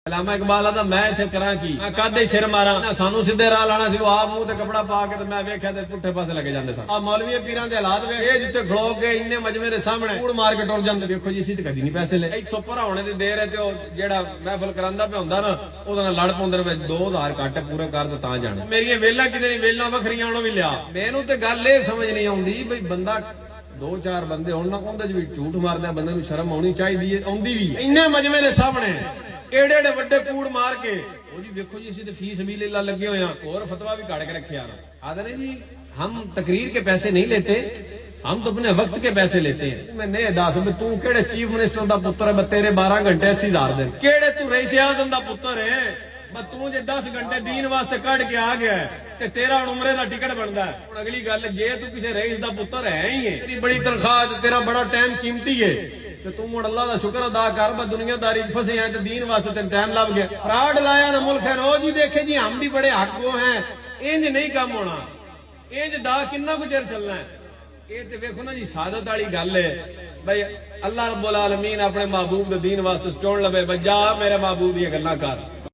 अलामा इकबाल आदा मैं इत्थे करा की मैं कादे सिर मारा सानू सीधे राह लाना सी आप मुंह ते कपड़ा पा के मैं वेख्या ते पुट्ठे पासे लगे जांदे सन आ मौलवी पीरां दे हालात वे ये जिथे खलो के इन्ने मजमे दे सामने कूड़ मार के टुर जांदे देखो जी असीं ते कदी नहीं पैसे ले इत्थों भराउने दी देर है ते ओ जेड़ा महफिल करांदा पिया हुंदा ना ओदा नाल लड़ पौंदे ने 2000 घट पूरे कर ते तां जाना मेरियां वेलां किते नहीं वेलां वखरियां उन्हों भी लिया मैनू ते गल ये समझ नहीं आउंदी बई बंदा दो चार बंदे होण ना उहदे च भी झूठ मारदा बंदे नूं शर्म आउणी चाहीदी है आउंदी भी इन्ने मजमे दे सामने एडे एडे वड्डे कूड़ मार के ओ जी देखो जी असीं ते फीस भी लीला लगे हुए हैं और फतवा भी काट के रखे आदे ने जी हम तकरीर के पैसे नहीं लेते हम तो अपने वक्त के पैसे लेते हैं मैं नहीं दस तू केड़े चीफ मिनिस्टर दा पुत्र है तेरे 12 घंटे 80,000 दिन केड़े तू रईस आज़म दा पुत्र है तू जे 10 घंटे दीन वास्ते कट के आ गया है ते तेरा उमरे दा टिकट बनदा है हुण अगली गल जे तू किसी रईस दा पुत्र है ही है तेरी बड़ी तनख्वाह तेरा बड़ा टाइम कीमती है तू मुड़ अल्लाह का शुक्र अदा कर दुनियादारी फसे हैं तो दीन वास्ते तेन टाइम लग गया फ्रॉड लाया ना मुल्क है रोज ही देखे जी हम भी बड़े हक हैं इंज नहीं काम होना इंज दा किन्ना कुछ चिर चलना है ये तो वेखो ना जी सादत वाली गल है भाई अल्लाह रब्बुल आलमीन अपने महबूब दे दीन वास्ते चुन लवे जा मेरे महबूब दी गल्लां कर